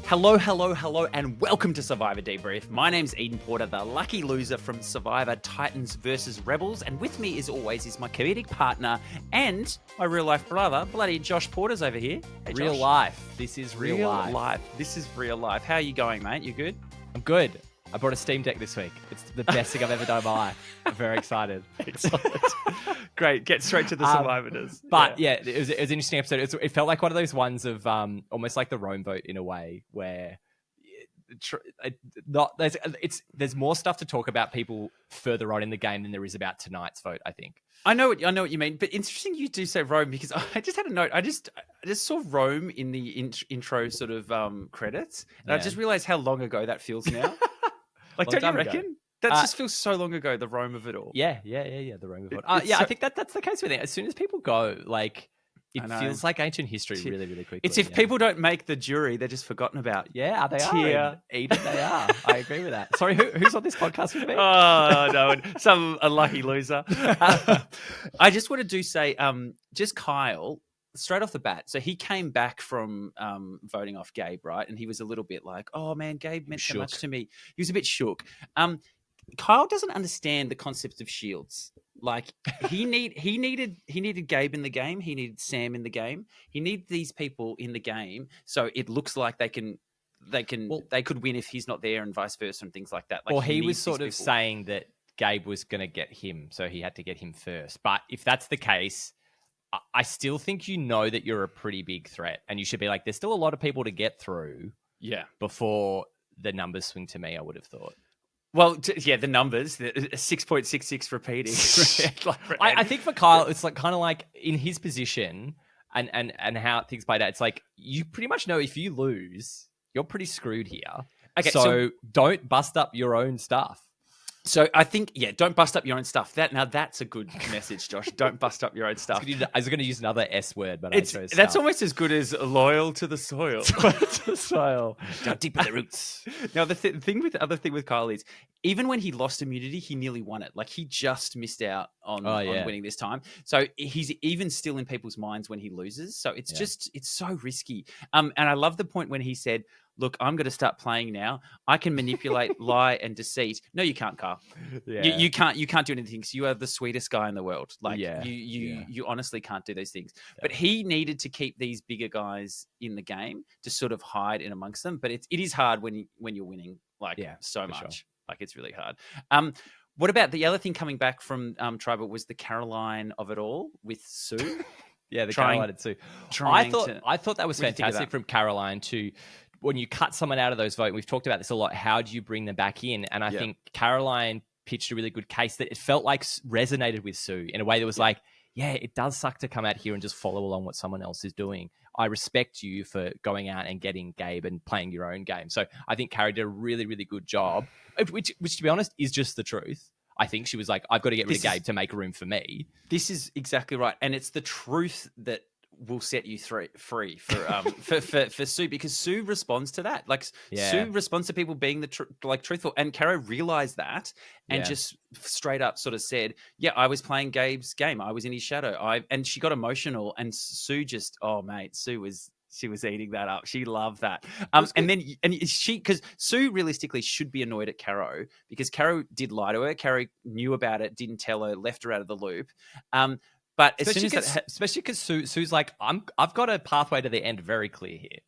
Hello, hello, hello, and welcome to Survivor Debrief. My name's Eden Porter, the lucky loser from Survivor Titans vs. Rebels, and with me, as always, is my comedic partner and my real-life brother, bloody Josh Porter's over here. Hey, real Josh. life. This is real life. This is real life. How are you going, mate? You good? I'm good. I brought a Steam Deck this week. It's the best thing I've ever done in my life. I'm very excited. Excellent. Great. Get straight to the Survivors. But yeah, it was an interesting episode. It felt like one of those ones of almost like the Rome vote in a way, where there's more stuff to talk about people further on in the game than there is about tonight's vote, I think. I know what you mean, but interesting you do say Rome, because I just had a note. I just saw Rome in the intro sort of credits, and I just realized how long ago that feels now. Like, don't you reckon? Ago. That just feels so long ago, the Rome of it all. Yeah, the Rome of it all. I think that's the case with it. As soon as people go, like, it feels like ancient history really, really quickly. It's if people don't make the jury, they're just forgotten about. Yeah, they are. Eden, they are. I agree with that. Sorry, who's on this podcast with me? Oh, no, some unlucky loser. I just wanted to say, just Kyle, straight off the bat. So he came back from voting off Gabe, right? And he was a little bit like, oh, man, Gabe meant so much to me. He was a bit shook. Kyle doesn't understand the concept of shields. Like, he needed Gabe in the game. He needed Sam in the game. He needed these people in the game so it looks like they could win if he's not there, and vice versa, and things like that. Like, well, he was sort of saying that Gabe was going to get him, so he had to get him first. But if that's the case, I still think that you're a pretty big threat, and you should be like, there's still a lot of people to get through. Yeah, before the numbers swing to me, I would have thought. Well, the numbers, 6.66 repeating. I think for Kyle, it's like kind of like in his position and how things played out. It's like you pretty much know if you lose, you're pretty screwed here. Okay, so don't bust up your own stuff. So I think, don't bust up your own stuff. That's a good message, Josh. Don't bust up your own stuff. I was going to use another S word, but that's almost as good as loyal to the soil. Go deep in the roots. Now, the thing with Kyle is, even when he lost immunity, he nearly won it. Like, he just missed out on winning this time. So he's even still in people's minds when he loses. So it's it's so risky. And I love the point when he said, look, I'm going to start playing now. I can manipulate, lie, and deceit. No, you can't, Carl. Yeah. You can't do anything because you are the sweetest guy in the world. Like, you honestly can't do those things. Yeah. But he needed to keep these bigger guys in the game to sort of hide in amongst them. But it is hard when you're winning so much. Sure. Like, it's really hard. What about the other thing coming back from Tribal was the Caroline of it all with Sue? Yeah, the Caroline and Sue. I thought that was fantastic from Caroline to, when you cut someone out of those votes, we've talked about this a lot, how do you bring them back in? And I think Caroline pitched a really good case that it felt like resonated with Sue in a way that was like, yeah, it does suck to come out here and just follow along what someone else is doing. I respect you for going out and getting Gabe and playing your own game. So I think Carrie did a really, really good job, which to be honest, is just the truth. I think she was like, I've got to get rid of Gabe to make room for me. This is exactly right. And it's the truth that will set you free for Sue, because Sue responds to that. Like, Sue responds to people being truthful, and Caro realized that and just straight up sort of said, "Yeah, I was playing Gabe's game. I was in his shadow." And she got emotional, and Sue just, Sue was eating that up. She loved that. Because Sue realistically should be annoyed at Caro because Caro did lie to her. Caro knew about it, didn't tell her, left her out of the loop. But especially because Sue's like, I've got a pathway to the end very clear here.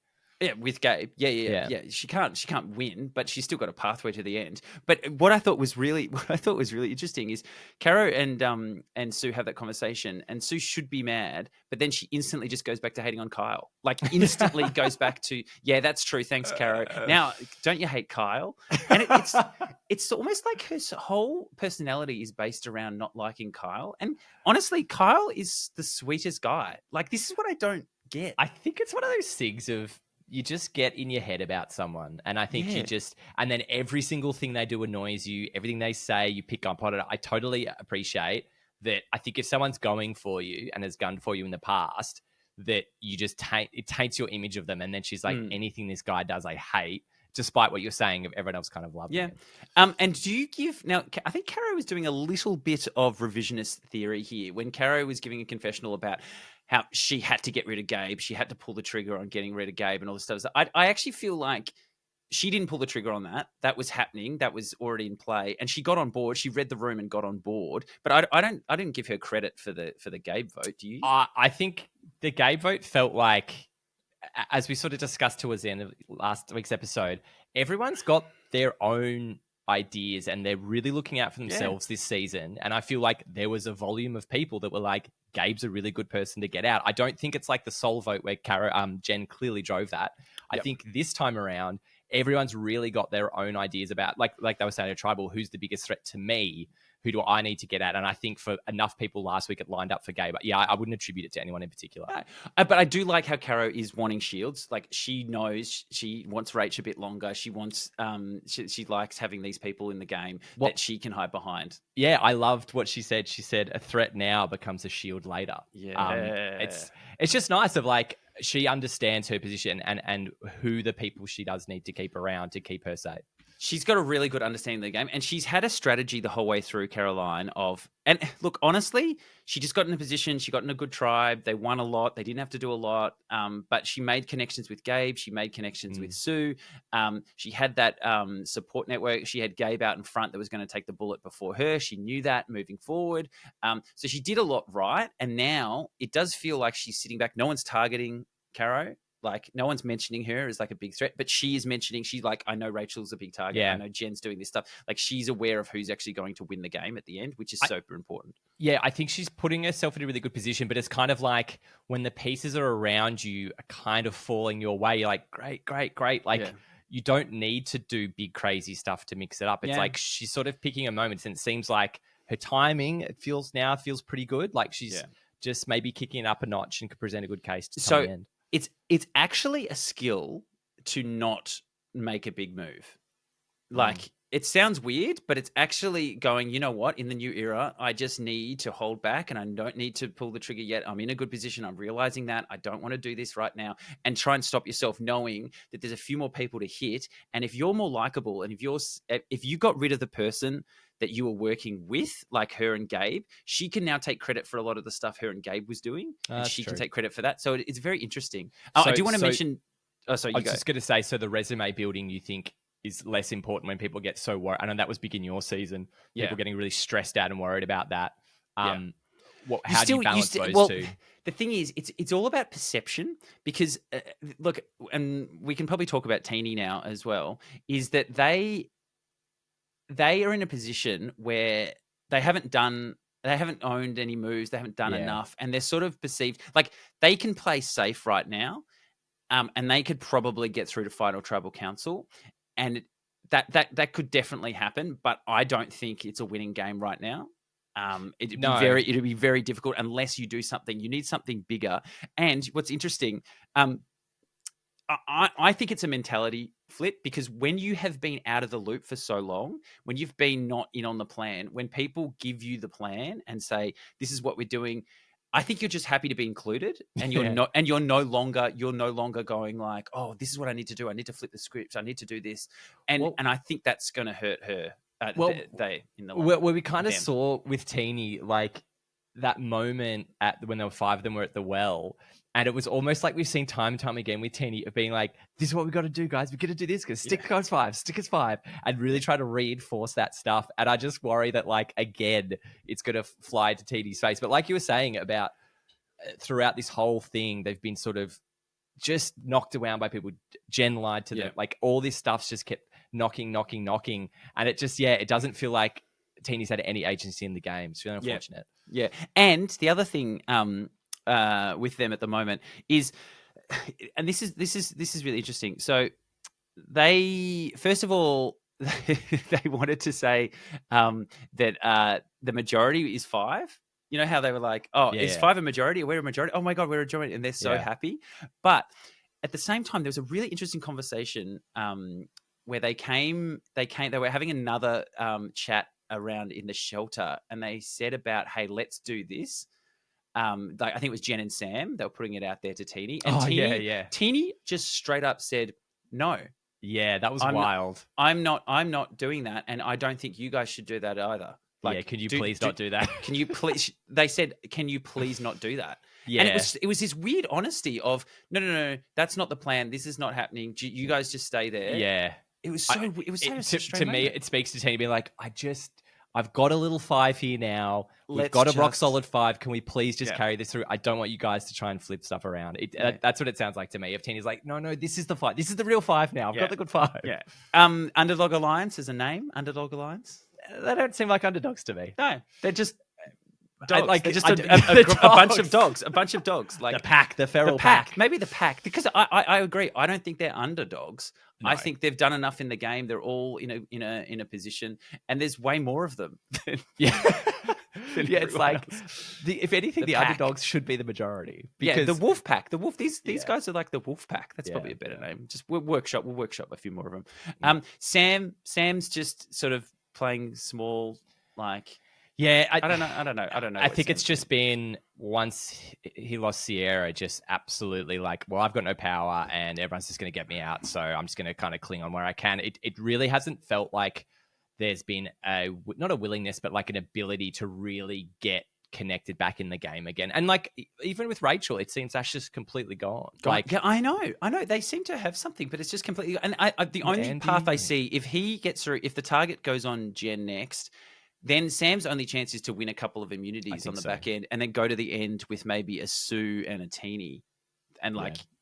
Yeah, with Gabe. Yeah. She can't win, but she's still got a pathway to the end. But what I thought was really interesting is Caro and Sue have that conversation, and Sue should be mad, but then she instantly just goes back to hating on Kyle. Like, instantly goes back to, yeah, that's true. Thanks, Caro. Now, don't you hate Kyle? And it's almost like her whole personality is based around not liking Kyle. And honestly, Kyle is the sweetest guy. Like, this is what I don't get. I think it's one of those things of, you just get in your head about someone. And I think and then every single thing they do annoys you. Everything they say, you pick up on it. I totally appreciate that. I think if someone's going for you and has gone for you in the past, that you just it taints your image of them. And then she's like, anything this guy does, I hate. despite what you're saying of everyone else kind of loving it. And do you give now? I think Caro was doing a little bit of revisionist theory here when Caro was giving a confessional about how she had to get rid of Gabe, she had to pull the trigger on getting rid of Gabe, and all this stuff. I actually feel like she didn't pull the trigger on that. That was happening. That was already in play, and she got on board. She read the room and got on board. But I didn't give her credit for the Gabe vote. Do you? I think the Gabe vote felt like, as we sort of discussed towards the end of last week's episode, everyone's got their own ideas and they're really looking out for themselves this season. And I feel like there was a volume of people that were like, Gabe's a really good person to get out. I don't think it's like the Soul vote where Jen clearly drove that. I think this time around, everyone's really got their own ideas about, like they were saying at Tribal, who's the biggest threat to me? Who do I need to get at? And I think for enough people last week, it lined up for Gabe. But yeah, I wouldn't attribute it to anyone in particular. But I do like how Caro is wanting Shields. Like she knows she wants Rach a bit longer. She wants, she likes having these people in the game that she can hide behind. Yeah, I loved what she said. She said, a threat now becomes a shield later. Yeah. It's just nice of like, she understands her position and who the people she does need to keep around to keep her safe. She's got a really good understanding of the game, and she's had a strategy the whole way through, Caroline, and look, honestly, she just got in a position, she got in a good tribe, they won a lot, they didn't have to do a lot, but she made connections with Gabe, she made connections with Sue, she had that support network, she had Gabe out in front that was going to take the bullet before her, she knew that moving forward, so she did a lot right, and now it does feel like she's sitting back, no one's targeting Caro. Like, no one's mentioning her as like a big threat, but she is mentioning, she's like, I know Rachel's a big target. Yeah. I know Jen's doing this stuff. Like, she's aware of who's actually going to win the game at the end, which is super important. Yeah, I think she's putting herself in a really good position, but it's kind of like when the pieces are around you are kind of falling your way, you're like, great. Like, you don't need to do big, crazy stuff to mix it up. It's like she's sort of picking a moment, and it seems like her timing, feels pretty good. Like, she's just maybe kicking it up a notch and could present a good case to the end. It's actually a skill to not make a big move. Like, it sounds weird, but it's actually going, you know what, in the new era, I just need to hold back and I don't need to pull the trigger yet. I'm in a good position. I'm realizing that I don't want to do this right now, and try and stop yourself knowing that there's a few more people to hit. And if you're more likable and if you got rid of the person that you were working with, like her and Gabe, she can now take credit for a lot of the stuff her and Gabe was doing. And she can take credit for that. So it's very interesting. I do want to mention... Oh, sorry, I was just going to say, so the resume building, you think, is less important when people get so worried? I know that was big in your season. People getting really stressed out and worried about that. How do you balance those two? The thing is, it's all about perception, because look, and we can probably talk about Teeny now as well, is that they are in a position where they haven't owned any moves, they haven't done enough, and they're sort of perceived like they can play safe right now, and they could probably get through to Final Tribal Council, and that could definitely happen, but I don't think it's a winning game right now. It'd be very difficult unless you do something. You need something bigger. And what's interesting, I think it's a mentality flip, because when you have been out of the loop for so long, when you've been not in on the plan, when people give you the plan and say, this is what we're doing, I think you're just happy to be included, and you're no longer going like, oh, this is what I need to do. I need to flip the script. I need to do this. And I think that's going to hurt her. We kind of saw with Teeny, like that moment when there were 5 of them were at the well, and it was almost like we've seen time and time again with Teeny of being like, this is what we got to do, guys. We got to do this because stick is 5, and really try to reinforce that stuff. And I just worry that, like, again, it's going to fly to Teeny's face. But like you were saying about throughout this whole thing, they've been sort of just knocked around by people. Jen lied to them. Like, all this stuff's just kept knocking. And it just, it doesn't feel like Teeny's had any agency in the game. It's really unfortunate. Yeah. And the other thing with them at the moment is, and this is really interesting. So they, first of all, they wanted to say that the majority is 5. You know how they were like, is 5 a majority? We're a majority. Oh my God, we're a majority. And they're so happy. But at the same time, there was a really interesting conversation where they were having another chat around in the shelter, and they said about, hey, let's do this. Like, I think it was Jen and Sam. They were putting it out there to Teeny. And Teeny just straight up said, no, Yeah, that was wild. I'm not doing that, and I don't think you guys should do that either. Like, can you please not do that? Can you please? They said, can you please not do that? Yeah. And it was this weird honesty of no, that's not the plan. This is not happening. You guys just stay there. Yeah. It was so strange to me. It speaks to Tina being like, I've got a little 5 here now. We've got a rock solid 5. Can we please just carry this through? I don't want you guys to try and flip stuff around. That's what it sounds like to me. If Tina's like, no, this is the 5. This is the real 5 now. I've got the good 5. Yeah. Underdog Alliance is a name. Underdog Alliance. They don't seem like underdogs to me. No, they're just dogs. They're just a bunch of dogs. A bunch of dogs. Like the pack, the feral pack. Maybe the pack. Because I agree. I don't think they're underdogs. No. I think they've done enough in the game. They're all in a position, and there's way more of them. It's like if anything, the underdogs should be the majority. Because the wolf pack. The wolf. These guys are like the wolf pack. That's probably a better name. Just we'll workshop a few more of them. Sam's just sort of playing small, like. Yeah, I don't know. I think it's just been once he lost Sierra, just absolutely like, well, I've got no power and everyone's just going to get me out. So I'm just going to kind of cling on where I can. It really hasn't felt like there's been not a willingness, but like an ability to really get connected back in the game again. And like, even with Rachel, it seems that's just completely gone. Like, yeah, I know. They seem to have something, but it's just completely. And the only path I see, if he gets through, if the target goes on Jen next, then Sam's only chance is to win a couple of immunities on the back end and then go to the end with maybe a Sue and a Teeny. And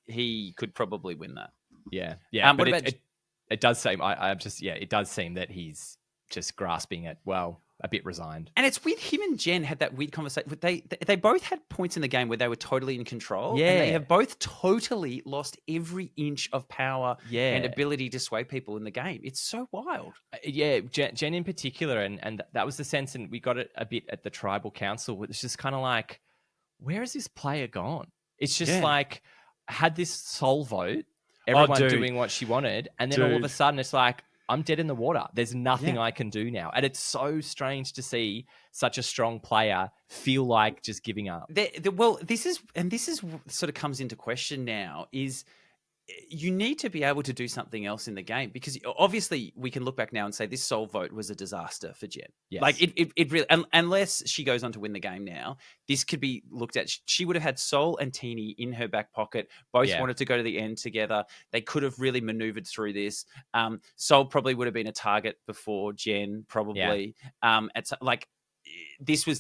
he could probably win that. Yeah. Yeah. But it does seem, it does seem that he's just grasping it. Well, a bit resigned. And it's weird. Him and Jen had that weird conversation. They both had points in the game where they were totally in control. Yeah. And they have both totally lost every inch of power and ability to sway people in the game. It's so wild. Yeah. Jen in particular. And that was the sense, and we got it a bit at the tribal council. It's just kind of like, where is this player gone? It's just like, had this soul vote, everyone doing what she wanted. And then all of a sudden it's like, I'm dead in the water. There's nothing I can do now. And it's so strange to see such a strong player feel like just giving up. This is sort of comes into question now is you need to be able to do something else in the game, because obviously we can look back now and say this soul vote was a disaster for Jen. Yes. Like it really, unless she goes on to win the game now, this could be looked at. She would have had Soul and Teeny in her back pocket. Both wanted to go to the end together. They could have really maneuvered through this. Soul probably would have been a target before Jen, probably. This was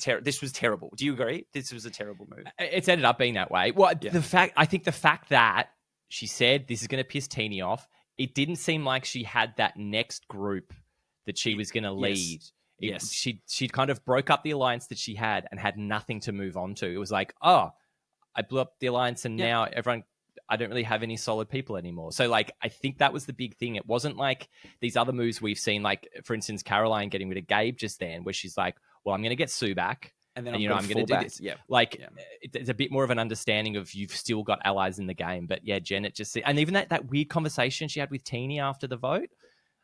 terrible. Do you agree? This was a terrible move. It's ended up being that way. Well, I think the fact that she said this is going to piss Teeny off, it didn't seem like she had that next group that she was going to lead. Yes. She'd kind of broke up the alliance that she had and had nothing to move on to. It was like, oh, I blew up the alliance and now everyone, I don't really have any solid people anymore. So like, I think that was the big thing. It wasn't like these other moves we've seen, like for instance, Caroline getting rid of Gabe just then, where she's like, well, I'm going to get Sue back. And then I'm going to do this. Yeah. It's a bit more of an understanding of you've still got allies in the game. But yeah, Janet just... And even that weird conversation she had with Teeny after the vote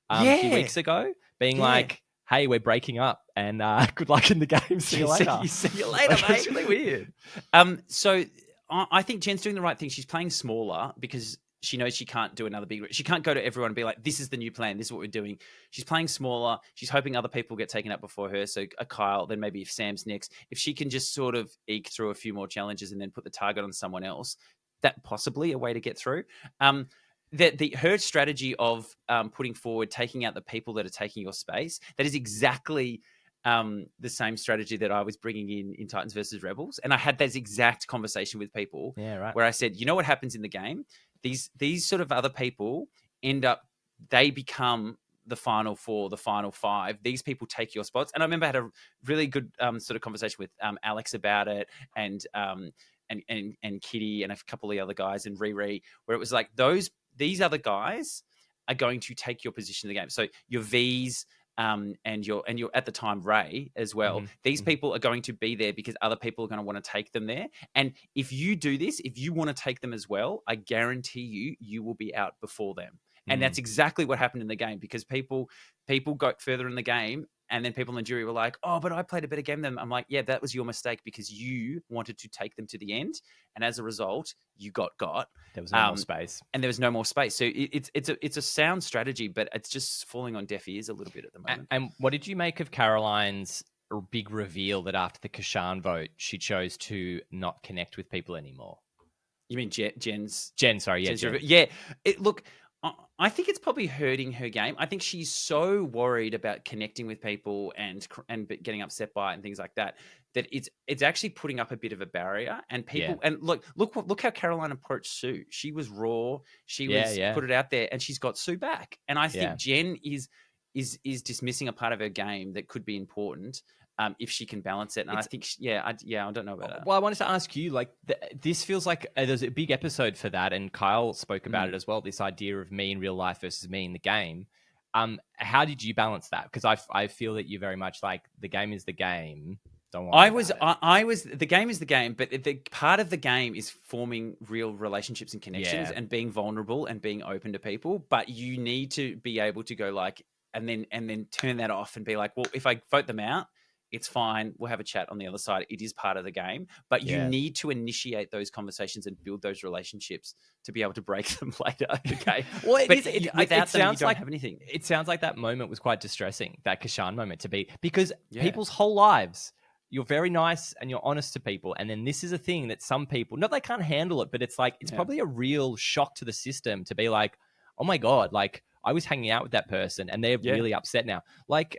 a few weeks ago, being like, hey, we're breaking up and good luck in the game. See you later. See you later, mate. It's really weird. So I think Jen's doing the right thing. She's playing smaller because she knows she can't do another big... She can't go to everyone and be like, this is the new plan. This is what we're doing. She's playing smaller. She's hoping other people get taken up before her. So a Kyle, then maybe if Sam's next, if she can just sort of eke through a few more challenges and then put the target on someone else, that possibly a way to get through. Her strategy of putting forward, taking out the people that are taking your space, that is exactly... the same strategy that I was bringing in Titans versus Rebels. And I had this exact conversation with people where I said, you know what happens in the game? These sort of other people they become the final four, the final five. These people take your spots. And I remember I had a really good sort of conversation with Alex about it and Kitty and a couple of the other guys and Riri, where it was like these other guys are going to take your position in the game. So your V's, and you're at the time Ray as well. These people are going to be there because other people are going to want to take them there. And if you do this, if you want to take them as well, I guarantee you will be out before them. And that's exactly what happened in the game, because people got further in the game And then people in the jury were like, oh, but I played a better game than them. I'm like, yeah, that was your mistake because you wanted to take them to the end. And as a result, you got. There was no more space. And there was no more space. So it's a sound strategy, but it's just falling on deaf ears a little bit at the moment. And what did you make of Caroline's big reveal that after the Kashan vote, she chose to not connect with people anymore? You mean Jen's? Jen, sorry. Yeah, Jen. Yeah. Look, I think it's probably hurting her game. I think she's so worried about connecting with people and getting upset by it and things like that, that it's actually putting up a bit of a barrier. And people and look how Caroline approached Sue. She was raw. She was put it out there, and she's got Sue back. And I think Jen is dismissing a part of her game that could be important. If she can balance it. And I think, I don't know about that. Well, I wanted to ask you, like, this feels like there's a big episode for that, and Kyle spoke about it as well, this idea of me in real life versus me in the game. How did you balance that? Because I feel that you're very much like, the game is the game. Don't worry the game is the game, but the part of the game is forming real relationships and connections and being vulnerable and being open to people. But you need to be able to go like, and then turn that off and be like, well, if I vote them out, it's fine. We'll have a chat on the other side. It is part of the game, but you need to initiate those conversations and build those relationships to be able to break them later. Okay. Well, without them, you don't have anything. It sounds like that moment was quite distressing, that Kashan moment to be, because people's whole lives, you're very nice and you're honest to people. And then this is a thing that some people, not they can't handle it, but it's like, it's probably a real shock to the system to be like, oh my God, like I was hanging out with that person and they're really upset now. Like,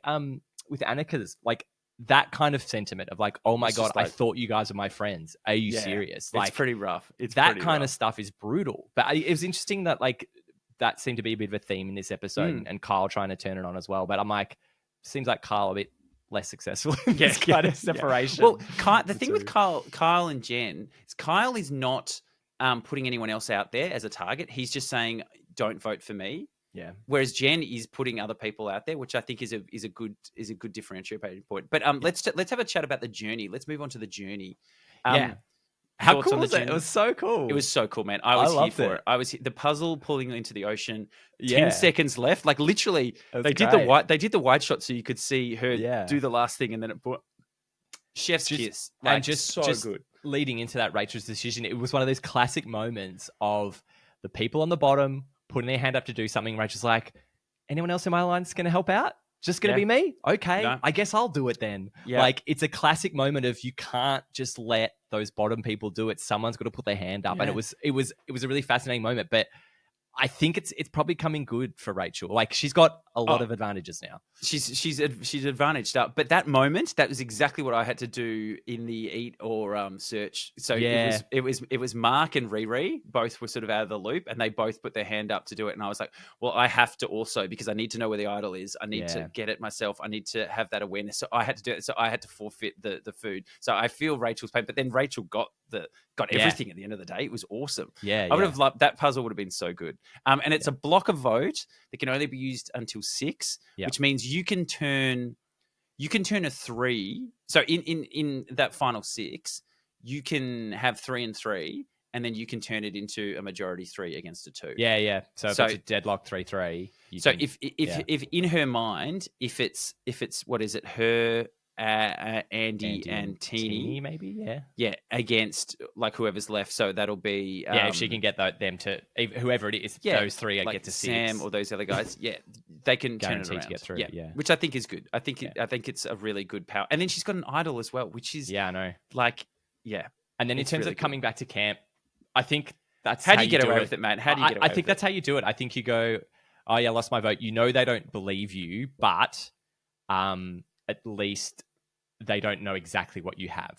with Annika's, like, that kind of sentiment of like, oh my God, like, I thought you guys were my friends. Are you serious? Like, it's pretty rough. That kind of stuff is brutal. But it was interesting that like that seemed to be a bit of a theme in this episode, and Kyle trying to turn it on as well. But I'm like, seems like Kyle a bit less successful in this kind of separation. Well, the thing with Kyle and Jen is Kyle is not putting anyone else out there as a target. He's just saying, don't vote for me. Yeah. Whereas Jen is putting other people out there, which I think is a good differentiating point. But let's have a chat about the journey. Let's move on to the journey. How cool was it? It was so cool. It was so cool, man. I was here for it. I was the puzzle pulling into the ocean. 10 seconds left. Like literally, they did the wide shot so you could see her do the last thing, and then it brought chef's kiss. Like, and just good. Leading into that Rachel's decision, it was one of those classic moments of the people on the bottom putting their hand up to do something. Rachel's like, anyone else in my line's going to help out? Just going to be me? Okay, no. I guess I'll do it then. Yeah. Like, it's a classic moment of you can't just let those bottom people do it. Someone's got to put their hand up. Yeah. And it was a really fascinating moment. But I think it's probably coming good for Rachel. Like, she's got a lot of advantages now. She's advantaged up. But that moment, that was exactly what I had to do in the eat or search. So it was Mark and Riri, both were sort of out of the loop, and they both put their hand up to do it. And I was like, well, I have to also, because I need to know where the idol is. I need to get it myself. I need to have that awareness. So I had to do it. So I had to forfeit the food. So I feel Rachel's pain. But then Rachel got everything at the end of the day. It was awesome. Yeah, I would have loved that. Puzzle would have been so good. And it's a block of vote that can only be used until 6, which means you can turn a 3. So in that final 6, you can have 3 and 3, and then you can turn it into a majority 3 against a 2. Yeah. So if it's a deadlock 3-3. If in her mind, if it's what is it, her, Andy and Teeny, maybe, against like whoever's left, so that'll be if she can get them to whoever it is, those 3 like get to Sam 6, or those other guys, they can turn it around to get through, which I think is good. I think it's a really good power, and then she's got an idol as well, which is I know, like and then in terms of coming back to camp, I think that's how do you get away with it, man? How do you get away? I think that's how you do it. I think you go, oh yeah, I lost my vote. You know they don't believe you, but at least they don't know exactly what you have.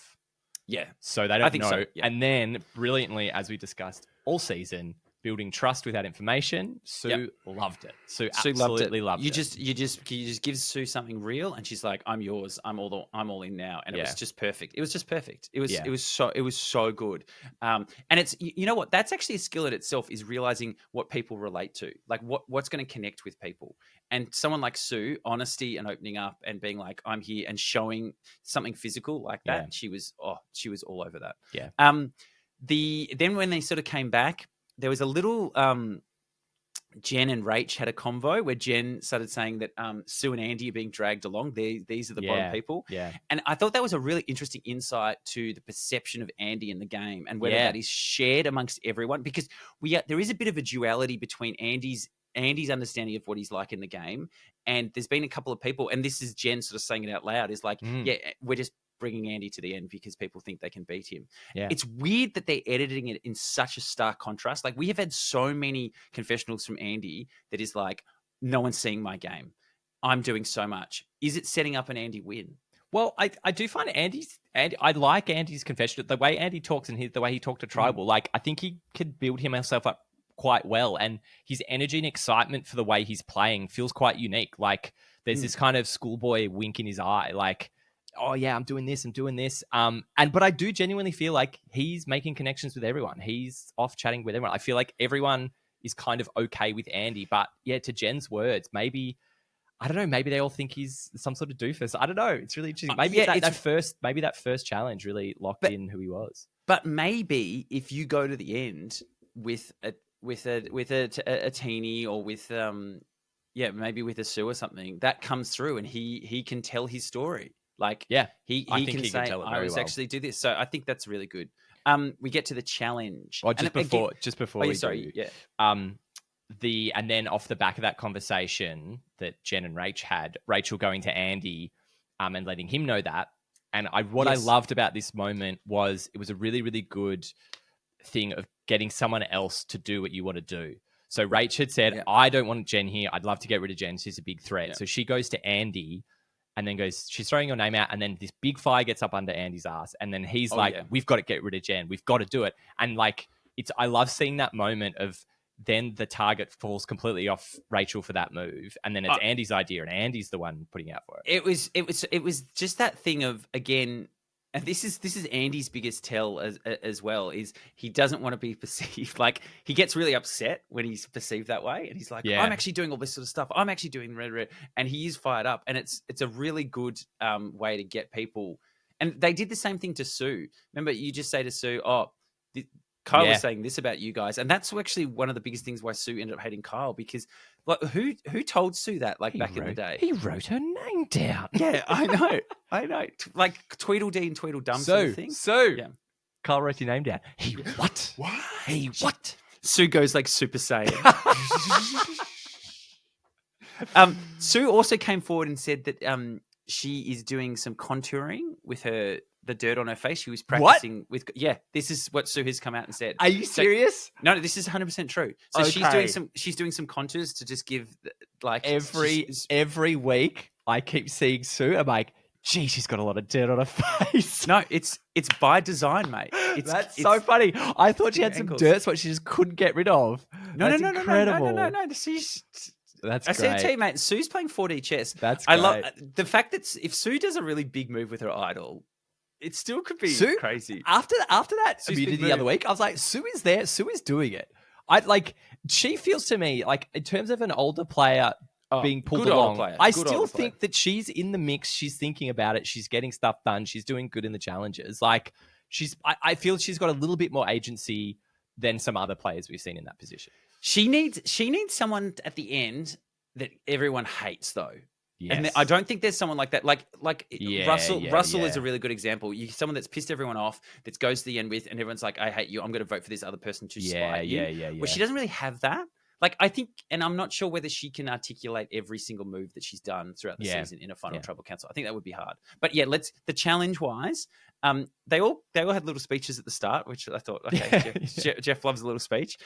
Yeah. So they don't know. So, yeah. And then, brilliantly, as we discussed all season, building trust without information. Sue loved it. Sue absolutely loved it. You just give Sue something real, and she's like, "I'm yours. I'm all in now." And it was just perfect. It was just perfect. It was so good. And it's, you know what? That's actually a skill in itself, is realizing what people relate to, like what's going to connect with people. And someone like Sue, honesty and opening up and being like, "I'm here," and showing something physical like that. Yeah. She was all over that. Yeah. Then when they sort of came back, there was a little Jen and Rach had a convo where Jen started saying that Sue and Andy are being dragged along. These are the bottom people. Yeah. And I thought that was a really interesting insight to the perception of Andy in the game and whether that is shared amongst everyone. Because there is a bit of a duality between Andy's understanding of what he's like in the game. And there's been a couple of people, and this is Jen sort of saying it out loud, is like, we're just bringing Andy to the end because people think they can beat him. Yeah. It's weird that they're editing it in such a stark contrast. Like, we have had so many confessionals from Andy that is like, no one's seeing my game. I'm doing so much. Is it setting up an Andy win? Well, I do find I like Andy's confession. The way Andy talks and the way he talked to Tribal, like, I think he could build himself up quite well. And his energy and excitement for the way he's playing feels quite unique. Like, there's this kind of schoolboy wink in his eye, like, oh yeah, I'm doing this. But I do genuinely feel like he's making connections with everyone. He's off chatting with everyone. I feel like everyone is kind of okay with Andy. But yeah, to Jen's words, maybe, I don't know, maybe they all think he's some sort of doofus. I don't know. It's really interesting. Maybe that first challenge really locked in who he was. But maybe if you go to the end with a teenie or with maybe with a Sue or something, that comes through and he can tell his story. Like, he can say, I was actually do this. So I think that's really good. We get to the challenge. Oh, just before and then off the back of that conversation that Jen and Rach had, Rachel going to Andy and letting him know that. And I loved about this moment was it was a really, really good thing of getting someone else to do what you want to do. So Rach had said, I don't want Jen here. I'd love to get rid of Jen. She's a big threat. So she goes to Andy and then goes, she's throwing your name out. And then this big fire gets up under Andy's ass. And then he's we've got to get rid of Jen. We've got to do it. And like, I love seeing that moment of then the target falls completely off Rachel for that move. And then it's Andy's idea and Andy's the one putting out for it. It was just that thing of, again, and this is Andy's biggest tell as well, is he doesn't want to be perceived. Like, he gets really upset when he's perceived that way. And he's like, I'm actually doing all this sort of stuff. I'm actually doing red. And he is fired up. And it's a really good way to get people. And they did the same thing to Sue. Remember, you just say to Sue, Kyle was saying this about you guys. And that's actually one of the biggest things why Sue ended up hating Kyle, because like, who told Sue that back in the day? He wrote her name down. Yeah, I know. Like Tweedledee and Tweedledum sort of thing. Kyle wrote your name down. He what? He what? Sue goes like Super Saiyan. Sue also came forward and said that she is doing some contouring with the dirt on her face. She was practicing with. Yeah, this is what Sue has come out and said. Are you serious? No, this is 100% true. So she's doing some contours to just give like every week. I keep seeing Sue. I'm like, gee, she's got a lot of dirt on her face. No, it's by design, mate. That's so funny. I thought she had some dirt spots she just couldn't get rid of. No. Incredible. No. That's I great. said to you, mate, Sue's playing 4D chess. That's great. I love the fact that if Sue does a really big move with her idol, it still could be crazy. After that immunity the other week, I was like, Sue is there. Sue is doing it. She feels to me like, in terms of an older player being pulled along, I still think that she's in the mix. She's thinking about it. She's getting stuff done. She's doing good in the challenges. Like, I feel she's got a little bit more agency than some other players we've seen in that position. She needs someone at the end that everyone hates, though. Yes. And I don't think there's someone like that. Russell is a really good example. Someone that's pissed everyone off, that goes to the end with, and everyone's like, I hate you. I'm going to vote for this other person to spite you. Yeah. Well, she doesn't really have that. Like, I think, and I'm not sure whether she can articulate every single move that she's done throughout the season in a Final Tribal Council. I think that would be hard. But yeah, the challenge wise, they all had little speeches at the start, which I thought, okay, Jeff loves a little speech.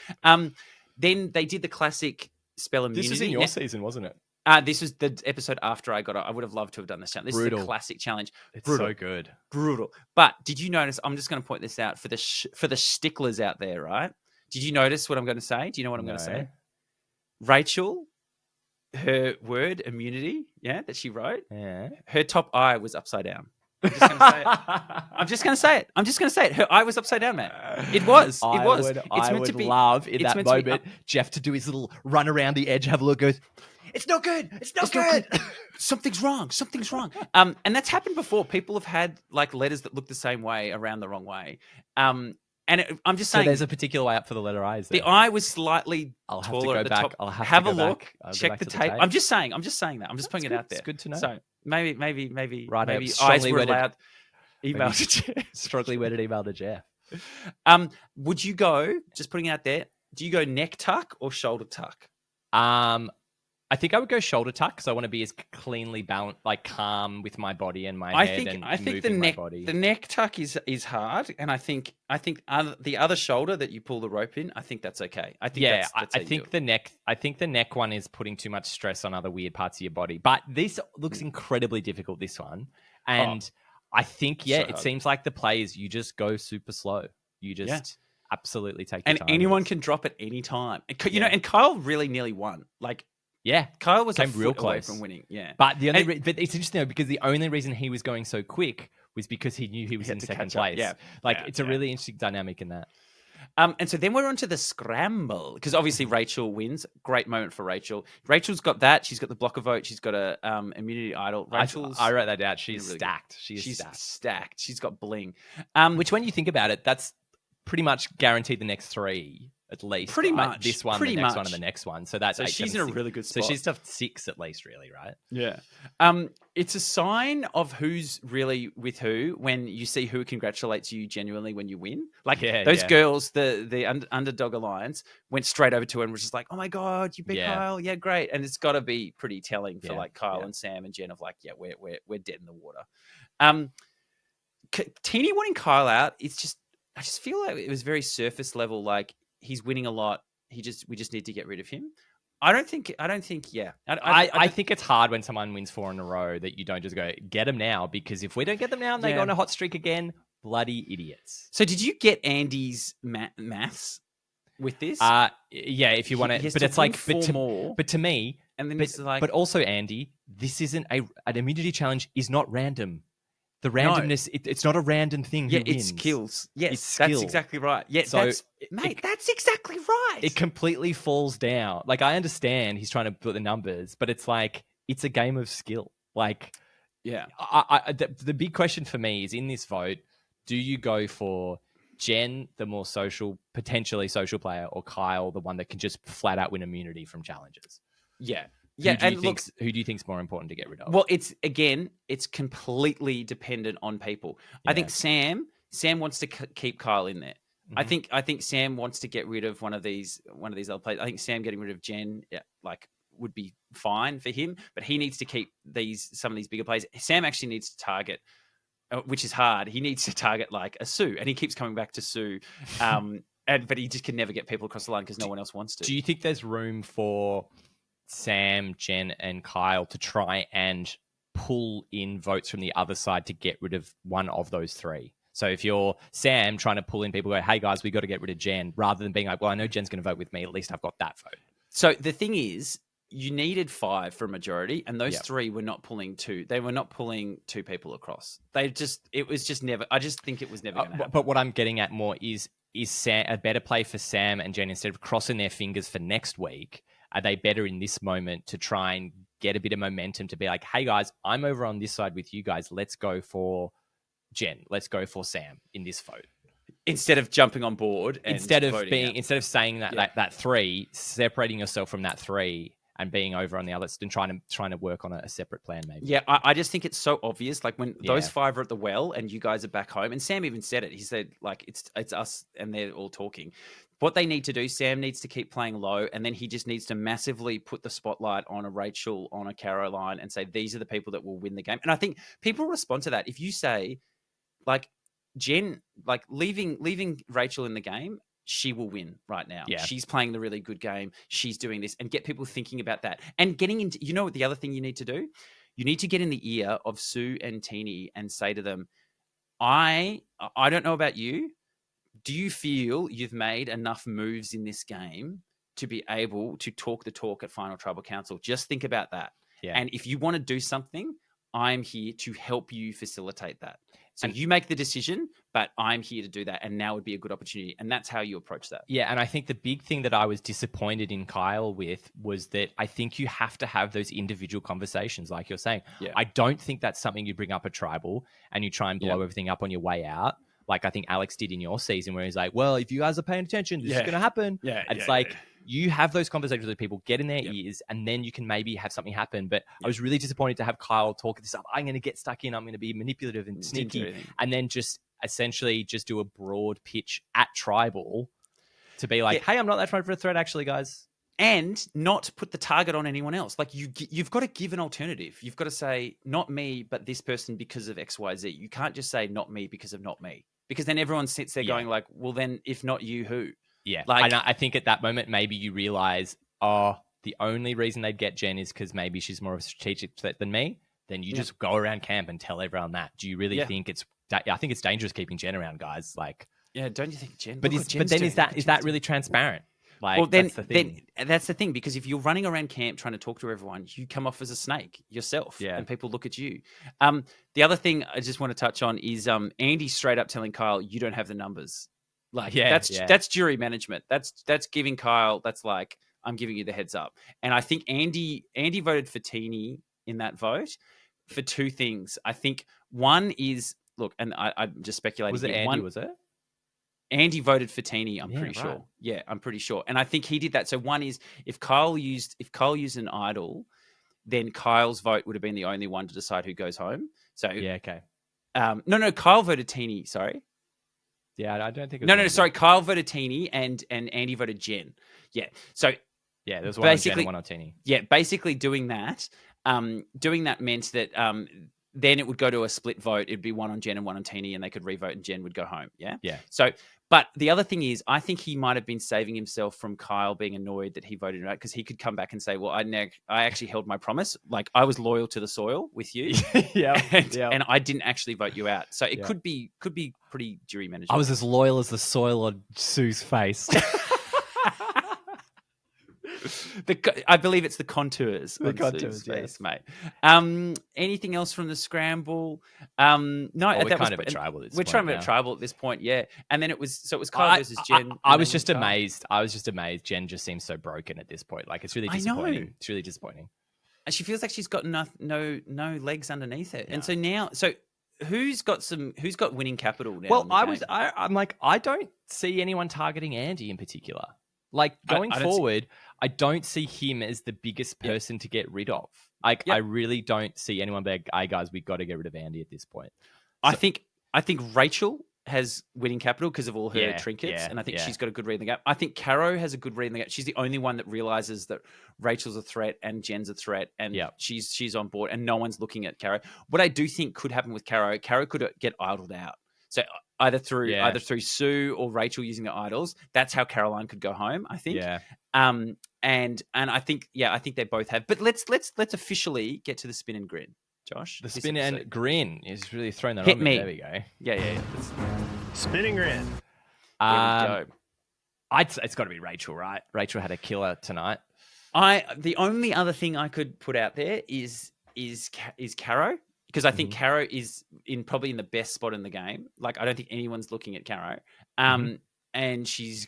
Then they did the classic spell immunity. This was in your season, wasn't it? This was the episode after I got it. I would have loved to have done this challenge. This is the classic challenge. It's so good. Brutal. But did you notice, I'm just going to point this out for the sticklers out there, right? Did you notice what I'm going to say? Do you know what I'm going to say? Rachel, her word immunity, that she wrote, her top eye was upside down. I'm just going to say it. Her eye was upside down, man. It was. I would love in that moment Jeff to do his little run around the edge, have a look, goes, it's not good. It's not good. Something's wrong. And that's happened before. People have had like letters that look the same way around the wrong way. And I'm just saying, so there's a particular way up for the letter I. The I was slightly I'll have taller to go at the back. top. I'll have to a go look. Back. Check the tape. I'm just saying that. I'm just putting it out there. It's good to know. So maybe right, maybe eyes were allowed. Email to Jeff. Strongly worded email to Jeff. Would you go, just putting it out there, do you go neck tuck or shoulder tuck? I think I would go shoulder tuck because I want to be as cleanly balanced, like calm with my body and my head. I think my body. The neck tuck is hard, and I think the other shoulder that you pull the rope in, I think that's okay. I think that's I think the neck. I think the neck one is putting too much stress on other weird parts of your body. But this looks incredibly difficult. This one, and I think it seems like the players you just go super slow. You just absolutely take your time. And anyone can drop at any time. You know, and Kyle really nearly won. Like. Yeah, Kyle was real close from winning. Yeah, but but it's interesting though because the only reason he was going so quick was because he knew he was in second place. Yeah, it's a really interesting dynamic in that. And so then we're on to the scramble because obviously Rachel wins. Great moment for Rachel. Rachel's got that. She's got the blocker vote. She's got a immunity idol. I wrote that down. She's stacked. She's stacked. She's got bling. Which when you think about it, that's pretty much guaranteed the next three. At least, pretty much this one, the next one, and the next one. So that's she's in a really good spot. So she's top 6 at least, really, right? Yeah. It's a sign of who's really with who when you see who congratulates you genuinely when you win. Like those girls, the underdog alliance went straight over to her and was just like, "Oh my god, you beat Kyle! Yeah, great!" And it's got to be pretty telling for like Kyle and Sam and Jen of like, "Yeah, we're dead in the water." Teeny wanting Kyle out. I just feel like it was very surface level. Like. He's winning a lot. We just need to get rid of him. I don't think. Yeah. I think it's hard when someone wins 4 in a row that you don't just go get them now because if we don't get them now and they go on a hot streak again, bloody idiots. So did you get Andy's maths with this? Yeah. If you want to, but it's like more. But to me, and then it's like, but also Andy, this isn't an immunity challenge. Is not random. The randomness, it's not a random thing. Yeah, it's skills. Yes, that's exactly right. Yeah, so that's exactly right. It completely falls down. Like, I understand he's trying to put the numbers, but it's like, it's a game of skill. Like, yeah. The big question for me is in this vote, do you go for Jen, the more potentially social player, or Kyle, the one that can just flat out win immunity from challenges? Yeah. Yeah, who do you think's more important to get rid of? Well, it's completely dependent on people. Yeah. I think Sam wants to keep Kyle in there. Mm-hmm. I think Sam wants to get rid of one of these other players. I think Sam getting rid of Jen, would be fine for him, but he needs to keep some of these bigger players. Sam actually needs to target, which is hard. He needs to target like a Sue, and he keeps coming back to Sue. But he just can never get people across the line because no one else wants to. Do you think there's room for Sam, Jen, and Kyle to try and pull in votes from the other side to get rid of one of those three? So if you're Sam trying to pull in people, go, hey guys, we got to get rid of Jen, rather than being like, well, I know Jen's going to vote with me. At least I've got that vote. So the thing is, you needed 5 for a majority, and those 3 were not pulling 2. They were not pulling 2 people across. It was just never. I just think it was never going to happen. But what I'm getting at more is Sam a better play for Sam and Jen instead of crossing their fingers for next week? Are they better in this moment to try and get a bit of momentum to be like, hey guys, I'm over on this side with you guys. Let's go for Jen. Let's go for Sam in this vote. Instead of jumping on board and instead of saying that 3, separating yourself from that 3 and being over on the others and trying to work on a separate plan maybe. Yeah, I just think it's so obvious. Like when those 5 are at the well and you guys are back home, and Sam even said it. He said like it's us and they're all talking. What they need to do, Sam needs to keep playing low, and then he just needs to massively put the spotlight on a Rachel, on a Caroline, and say these are the people that will win the game. And I think people respond to that. If you say like Jen, like leaving Rachel in the game, she will win right now. Yeah. She's playing the really good game. She's doing this, and get people thinking about that and getting into, what the other thing you need to do? You need to get in the ear of Sue and Teeny and say to them, I don't know about you. Do you feel you've made enough moves in this game to be able to talk the talk at Final Tribal Council? Just think about that. Yeah. And if you want to do something, I'm here to help you facilitate that. So you make the decision, but I'm here to do that. And now would be a good opportunity. And that's how you approach that. Yeah. And I think the big thing that I was disappointed in Kyle with was that I think you have to have those individual conversations, like you're saying. Yeah. I don't think that's something you bring up at Tribal and you try and blow everything up on your way out. like I think Alex did in your season, where he's like, well, if you guys are paying attention, this is going to happen. Yeah, and it's you have those conversations with people, get in their ears, and then you can maybe have something happen. But I was really disappointed to have Kyle talk this up. I'm going to get stuck in. I'm going to be manipulative and sneaky, and then just essentially just do a broad pitch at Tribal to be like, hey, I'm not that much of a threat, actually, guys. And not put the target on anyone else. Like you've got to give an alternative. You've got to say, not me, but this person because of X, Y, Z. You can't just say not me because of not me. Because then everyone sits there going like, well, then if not you, who? Yeah. And I think at that moment, maybe you realize, the only reason they'd get Jen is because maybe she's more of a strategic threat than me. Then you just go around camp and tell everyone that. Do you really think I think it's dangerous keeping Jen around, guys. Like, yeah, don't you think Jen? But then is that really transparent? Like, well, then that's the thing, because if you're running around camp trying to talk to everyone, you come off as a snake yourself, and people look at you. The other thing I just want to touch on is Andy straight up telling Kyle, "You don't have the numbers." Like, that's jury management. That's giving Kyle. That's like, I'm giving you the heads up. And I think Andy voted for Teeny in that vote for two things. I think one is, look, and I'm just speculating. Was it Andy? Was it? Andy voted for Teeny, I'm pretty sure. Yeah, I'm pretty sure. And I think he did that. So one is, if Kyle used an idol, then Kyle's vote would have been the only one to decide who goes home. So okay. No, Kyle voted Teeny, sorry. Yeah, I don't think it was sorry. Kyle voted Teeny and Andy voted Jen. Yeah. So there was one on Jen and one on Teeny. Yeah, basically doing that meant that then it would go to a split vote. It'd be one on Jen and one on Teeny, and they could re-vote and Jen would go home. Yeah. Yeah. So, but the other thing is, I think he might have been saving himself from Kyle being annoyed that he voted him out, because he could come back and say, well, I actually held my promise. Like, I was loyal to the soil with you. And I didn't actually vote you out. So it could be pretty jury management. I was as loyal as the soil on Sue's face. I believe it's the contours. The contours, face, mate. Anything else from the scramble? No, we're kind of at Tribal. We're trying to be at Tribal at this point, yeah. And then it was Kyle versus Jen. I was just amazed. Jen just seems so broken at this point. Like, it's really disappointing. I know. It's really disappointing. And she feels like she's got no legs underneath it. No. And so now, who's got winning capital now? Well, I'm like, I don't see anyone targeting Andy in particular. Like, going forward, I don't see him as the biggest person to get rid of. Like, I really don't see anyone being, hey, guys, we got to get rid of Andy at this point. I think Rachel has winning capital because of all her trinkets, and I think she's got a good read in the gap. I think Caro has a good read in the gap. She's the only one that realizes that Rachel's a threat and Jen's a threat, and she's on board, and no one's looking at Caro. What I do think could happen with Caro could get idled out. So either through Sue or Rachel using the idols, that's how Caroline could go home, I think. Yeah. And I think they both have. But let's officially get to the spin and grin, Josh. The spin and grin is really throwing that on me. There we go. Yeah. Spin and grin. There we go. It's got to be Rachel, right? Rachel had a killer tonight. The only other thing I could put out there is Caro. Because I think Caro is probably in the best spot in the game. Like, I don't think anyone's looking at Caro. And she's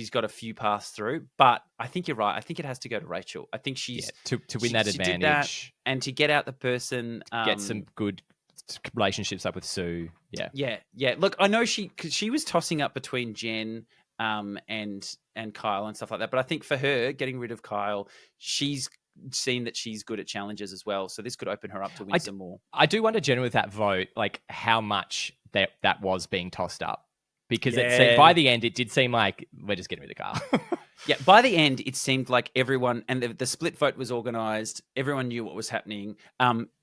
got a few paths through. But I think you're right. I think it has to go to Rachel. I think she's to win that advantage. That, and to get out the person. Get some good relationships up with Sue. Yeah. Yeah. Look, I know because she was tossing up between Jen and Kyle and stuff like that. But I think for her, getting rid of Kyle, she's seen that she's good at challenges as well, so this could open her up to win some more. I do wonder, generally, with that vote, like how much that was being tossed up, because by the end it did seem like we're just getting rid of Kyle. Yeah, by the end it seemed like everyone, and the split vote was organized. Everyone knew what was happening.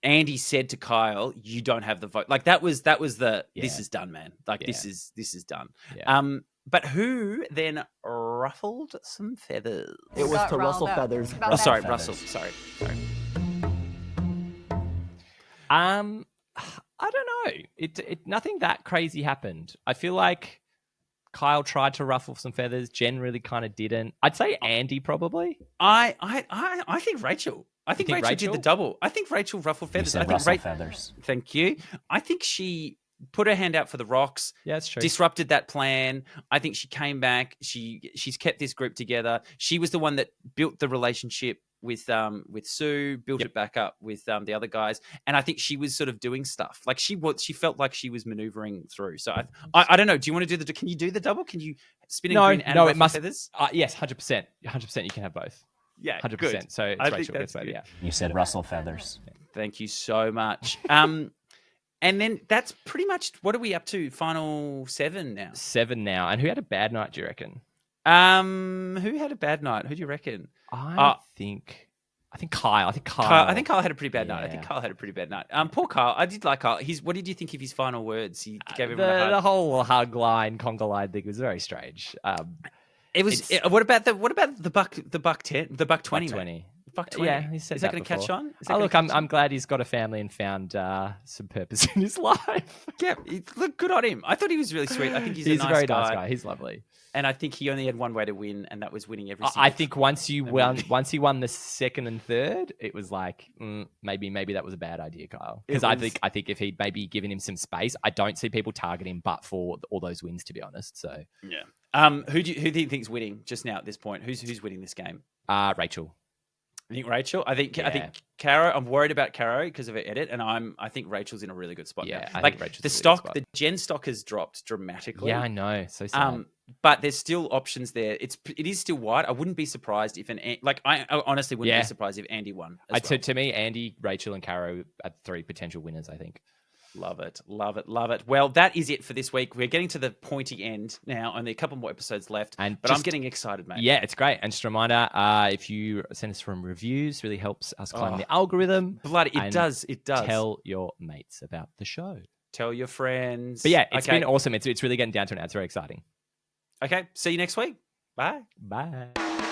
Andy said to Kyle, "You don't have the vote." Like that was the this is done, man. Like this is done. Yeah. But who then ruffled some feathers? It was to rustle feathers. Oh, sorry, Russell. Sorry. I don't know. It nothing that crazy happened. I feel like Kyle tried to ruffle some feathers. Jen really kind of didn't. I'd say Andy probably. I think Rachel. I think Rachel did the double. I think Rachel ruffled feathers. I think feathers. Thank you. I think she put her hand out for the rocks. Yeah, that's true. Disrupted that plan. I think she came back. She's kept this group together. She was the one that built the relationship with Sue, built it back up with the other guys, and I think she was sort of doing stuff. Like she felt like she was maneuvering through. So I don't know. Do you want to do can you do the double? Can you spinning green and it must feathers? Yes, 100%. 100% you can have both. Yeah, 100%. Good. So it's Rachel gets voted out. You said rustle feathers. Thank you so much. And then that's pretty much, what are we up to? Final 7 now. 7 now. And who had a bad night, do you reckon? Who had a bad night? Who do you reckon? I think Kyle. I think Kyle had a pretty bad night. I think Kyle had a pretty bad night. Poor Kyle. I did like Kyle. What did you think of his final words? He gave everyone a hug. The whole hug line, conga line thing was very strange. It was. What about the buck 10, the buck 20? Buck 20. Yeah, he said is that going to catch on? Look, I'm glad he's got a family and found some purpose in his life. Yeah, look, good on him. I thought he was really sweet. I think he's a very nice guy. He's lovely. And I think he only had one way to win, and that was winning every single. I think once he won the second and third, it was like maybe that was a bad idea, Kyle. Because I think if he'd maybe given him some space, I don't see people target him, but for all those wins, to be honest. So yeah. Who do you think's winning just now at this point? Who's winning this game? Rachel. I think Rachel. I think Caro. I'm worried about Caro because of her edit, and I think Rachel's in a really good spot. Yeah, now. I think Rachel's the stock, the gen stock has dropped dramatically. Yeah, I know. So sad. But there's still options there. It is still wide. I wouldn't be surprised if I honestly wouldn't be surprised if Andy won. To me, Andy, Rachel, and Caro are 3 potential winners. I think. Love it, love it, love it. Well, that is it for this week. We're getting to the pointy end now, only a couple more episodes left. I'm getting excited, mate. Yeah, it's great. And just a reminder, if you send us from reviews, really helps us climb the algorithm. It does. Tell your mates about the show. Tell your friends. But yeah, it's been awesome. It's really getting down to it now. It's very exciting. Okay, see you next week. Bye. Bye.